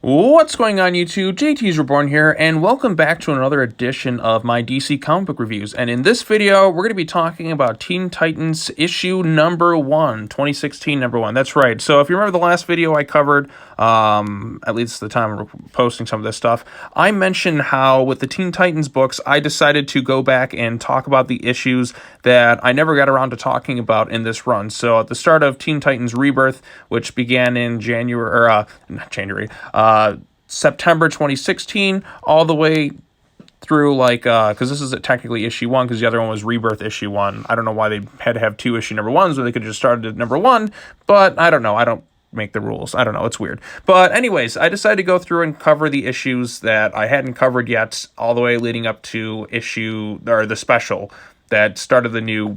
What's going on, YouTube? JT's Reborn here, and welcome back to another edition of my DC comic book reviews. And in this video, we're going to be talking about Teen Titans issue number 1, 2016 number 1. That's right. So if you remember the last video I covered, at least the time we're posting some of this stuff, I mentioned how with the Teen Titans books, I decided to go back and talk about the issues that I never got around to talking about in this run. So at the start of Teen Titans Rebirth, which began in September 2016, all the way through, because this is technically issue 1, because the other one was Rebirth issue 1. I don't know why they had to have 2 issue number 1s, when they could have just started at number 1, but I don't know. I don't make the rules. I don't know. It's weird. But anyways, I decided to go through and cover the issues that I hadn't covered yet, all the way leading up to the special that started the new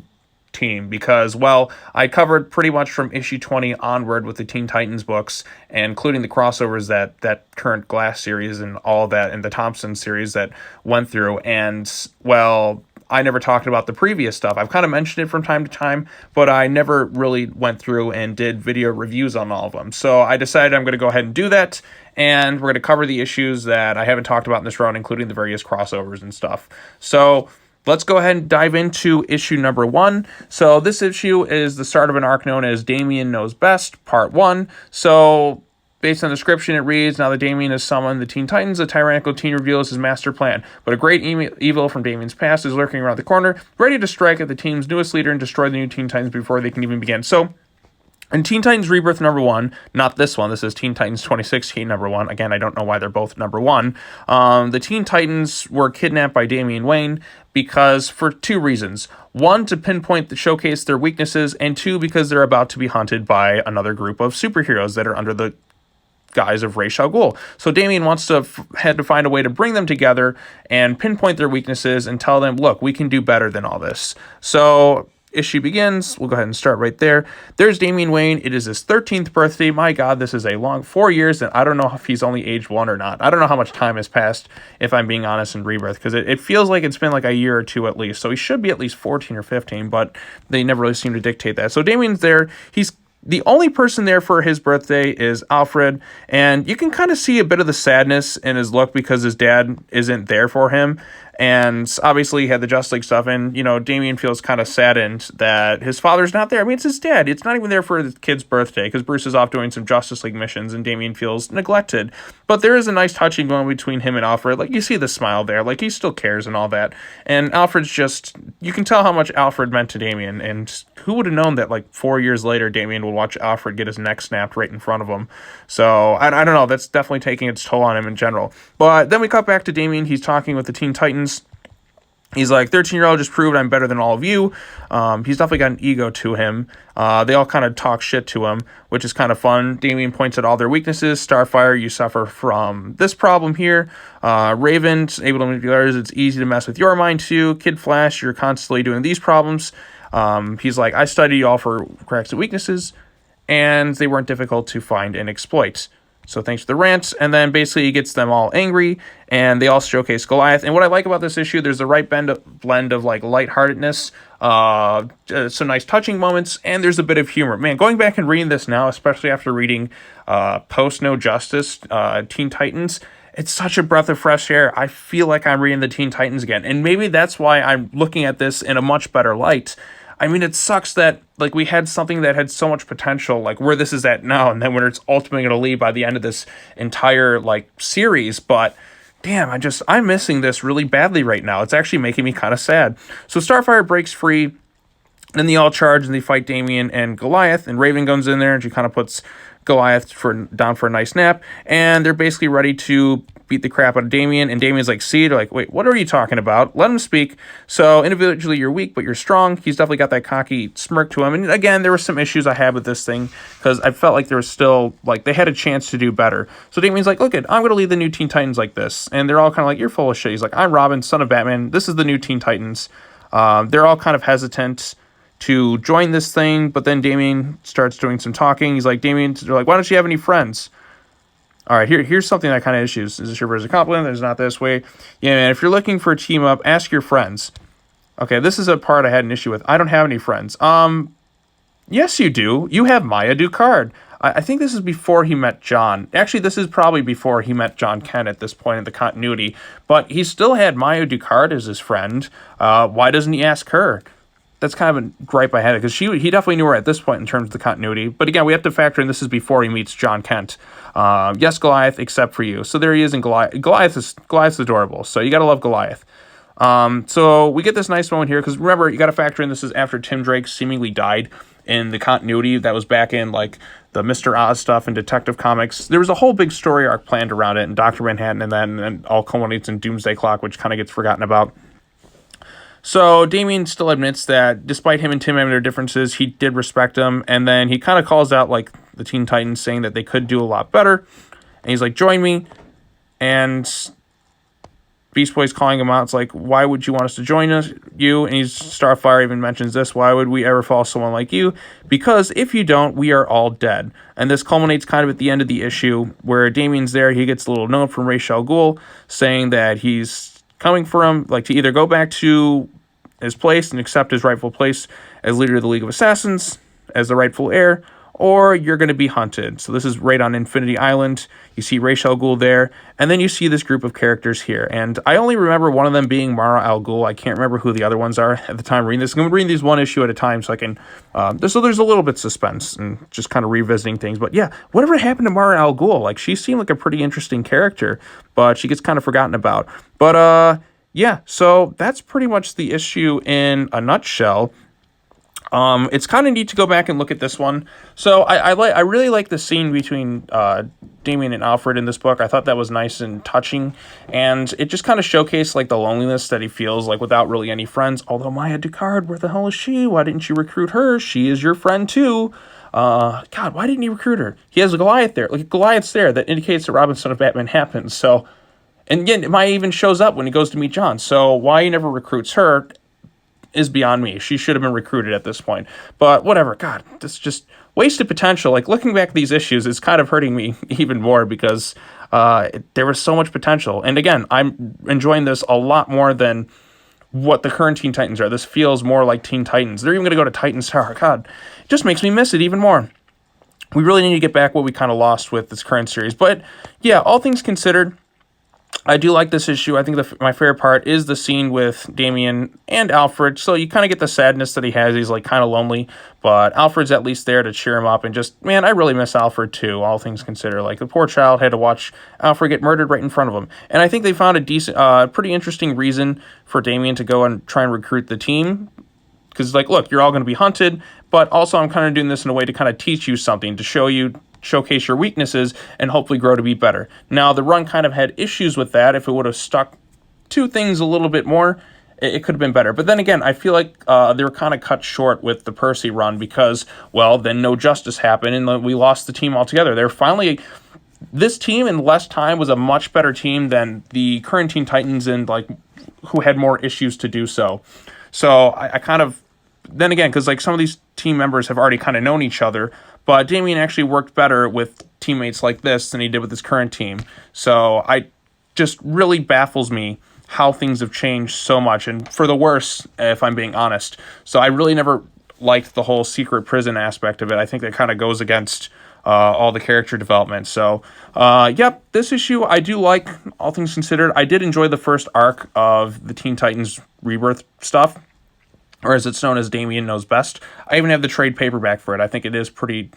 team, because, well, I covered pretty much from issue 20 onward with the Teen Titans books, and including the crossovers that current Glass series and all that, and the Thompson series that went through, and, well, I never talked about the previous stuff. I've kind of mentioned it from time to time, but I never really went through and did video reviews on all of them. So I decided I'm going to go ahead and do that, and we're going to cover the issues that I haven't talked about in this run, including the various crossovers and stuff. So let's go ahead and dive into issue number 1. So this issue is the start of an arc known as Damian Knows Best, Part 1. So based on the description, it reads, now that Damian has summoned the Teen Titans, the tyrannical teen reveals his master plan. But a great evil from Damian's past is lurking around the corner, ready to strike at the team's newest leader and destroy the new Teen Titans before they can even begin. So in Teen Titans Rebirth number 1, not this one, this is Teen Titans 2016 number 1. Again, I don't know why they're both number 1. The Teen Titans were kidnapped by Damian Wayne because for 2 reasons. 1, to showcase their weaknesses, and 2, because they're about to be hunted by another group of superheroes that are under the guise of Ra's al Ghul. So Damian had to find a way to bring them together and pinpoint their weaknesses and tell them, look, we can do better than all this. So issue begins. We'll go ahead and start right there. There's Damian Wayne. It is his 13th birthday. My God, this is a long 4 years, and I don't know if he's only aged 1 or not. I don't know how much time has passed, if I'm being honest, in Rebirth, because it feels like it's been like a year or 2 at least. So he should be at least 14 or 15, but they never really seem to dictate that. So Damian's there. The only person there for his birthday is Alfred, and you can kind of see a bit of the sadness in his look because his dad isn't there for him. And obviously he had the Justice League stuff, and, Damian feels kind of saddened that his father's not there. I mean, it's his dad. It's not even there for the kid's birthday, because Bruce is off doing some Justice League missions, and Damian feels neglected. But there is a nice touching going between him and Alfred. Like, you see the smile there. Like, he still cares and all that. And Alfred's just, you can tell how much Alfred meant to Damian, and who would have known that, 4 years later, Damian would watch Alfred get his neck snapped right in front of him. So, I don't know. That's definitely taking its toll on him in general. But then we cut back to Damian. He's talking with the Teen Titans. He's like, 13-year-old just proved I'm better than all of you. He's definitely got an ego to him. They all kind of talk shit to him, which is kind of fun. Damian points at all their weaknesses. Starfire, you suffer from this problem here. Raven's able to manipulate others. It's easy to mess with your mind, too. Kid Flash, you're constantly doing these problems. He's like, I studied you all for cracks and weaknesses, and they weren't difficult to find and exploit. So thanks for the rant, and then basically he gets them all angry, and they all showcase Goliath. And what I like about this issue, there's the right blend of lightheartedness, some nice touching moments, and there's a bit of humor. Man, going back and reading this now, especially after reading Post No Justice, Teen Titans, it's such a breath of fresh air. I feel like I'm reading the Teen Titans again, and maybe that's why I'm looking at this in a much better light. I mean, it sucks that, we had something that had so much potential, where this is at now, and then where it's ultimately going to lead by the end of this entire, series, but damn, I'm missing this really badly right now. It's actually making me kind of sad. So Starfire breaks free, then they all charge, and they fight Damian and Goliath, and Raven comes in there, and she kind of puts Goliath down for a nice nap, and they're basically ready to beat the crap out of Damian, and Damian's like, see, they're like, wait, what are you talking about? Let him speak. So individually you're weak, but you're strong. He's definitely got that cocky smirk to him, and again, there were some issues I had with this thing, because I felt like there was still, they had a chance to do better. So Damian's like, look, I'm going to lead the new Teen Titans like this, and they're all kind of like, you're full of shit. He's like, I'm Robin, son of Batman. This is the new Teen Titans. They're all kind of hesitant to join this thing, but then Damian starts doing some talking. He's like, Damian, they're like, why don't you have any friends? All right, here's something that kind of issues. Is this your version of compliment? There's not this way. Yeah, man, if you're looking for a team up, ask your friends. Okay, this is a part I had an issue with. I don't have any friends. Yes, you do. You have Maya Ducard. I think this is before he met John. Actually, this is probably before he met John Kent at this point in the continuity. But he still had Maya Ducard as his friend. Why doesn't he ask her? That's kind of a gripe I had, because he definitely knew her at this point in terms of the continuity. But again, we have to factor in this is before he meets John Kent. Yes, Goliath, except for you. So there he is in Goliath. Goliath's adorable. So you got to love Goliath. So we get this nice moment here, because remember, you got to factor in this is after Tim Drake seemingly died in the continuity that was back in like the Mr. Oz stuff and Detective Comics. There was a whole big story arc planned around it, and Dr. Manhattan, and then all culminates in Doomsday Clock, which kind of gets forgotten about. So Damian still admits that despite him and Tim having their differences, he did respect him, and then he kind of calls out like the Teen Titans, saying that they could do a lot better, and he's like, join me, and Beast Boy's calling him out. It's like, why would you want us to join you? And Starfire even mentions this. Why would we ever follow someone like you? Because if you don't, we are all dead. And this culminates kind of at the end of the issue where Damian's there. He gets a little note from Ra's al Ghul saying that he's coming for him, like to either go back to his place and accept his rightful place as leader of the League of Assassins, as the rightful heir, or you're going to be hunted. So this is right on Infinity Island. You see Ra's al Ghul there, and then you see this group of characters here. And I only remember one of them being Mara al Ghul. I can't remember who the other ones are at the time reading this. I'm going to read these one issue at a time so I can... so there's a little bit of suspense and just kind of revisiting things. But yeah, whatever happened to Mara al Ghul? Like, she seemed like a pretty interesting character, but she gets kind of forgotten about. But yeah, so that's pretty much the issue in a nutshell. It's kind of neat to go back and look at this one. So I really like the scene between Damian and Alfred in this book. I thought that was nice and touching, and it just kind of showcased like the loneliness that he feels like without really any friends. Although Maya Ducard, where the hell is she? Why didn't you recruit her? She is your friend too. God, why didn't he recruit her? He has a Goliath there. Like, Goliath's there. That indicates that Robinson of Batman happens. So, and again, Maya even shows up when he goes to meet John. So why he never recruits her is beyond me. She should have been recruited at this point. But whatever. God, this just wasted potential. Like, looking back at these issues is kind of hurting me even more, because there was so much potential. And again, I'm enjoying this a lot more than what the current Teen Titans are. This feels more like Teen Titans. They're even going to go to Titans Tower. God, it just makes me miss it even more. We really need to get back what we kind of lost with this current series. But yeah, all things considered, I do like this issue. I think my favorite part is the scene with Damian and Alfred. So you kind of get the sadness that he has. He's like kind of lonely, but Alfred's at least there to cheer him up. And just, man, I really miss Alfred too, all things considered. Like, the poor child had to watch Alfred get murdered right in front of him. And I think they found a decent, pretty interesting reason for Damian to go and try and recruit the team. Because, like, look, you're all going to be hunted, but also I'm kind of doing this in a way to kind of teach you something, to showcase your weaknesses and hopefully grow to be better. Now, the run kind of had issues with that. If it would have stuck to things a little bit more, it could have been better. But then again, I feel like they were kind of cut short with the Percy run, because, well, then No Justice happened and we lost the team altogether. They're finally... This team in less time was a much better team than the current Teen Titans, and like who had more issues to do so. So I kind of... Then again, because like some of these team members have already kind of known each other, but Damian actually worked better with teammates like this than he did with his current team. So I just really baffles me how things have changed so much, and for the worse, if I'm being honest. So I really never liked the whole secret prison aspect of it. I think that kind of goes against all the character development. So, yep, this issue I do like, all things considered. I did enjoy the first arc of the Teen Titans Rebirth stuff, or as it's known as Damian Knows Best. I even have the trade paperback for it. I think it is pretty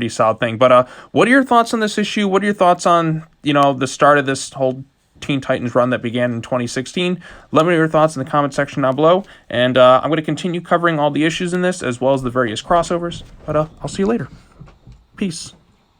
solid thing. But what are your thoughts on this issue? What are your thoughts on, the start of this whole Teen Titans run that began in 2016? Let me know your thoughts in the comment section down below. And I'm going to continue covering all the issues in this, as well as the various crossovers. But I'll see you later. Peace.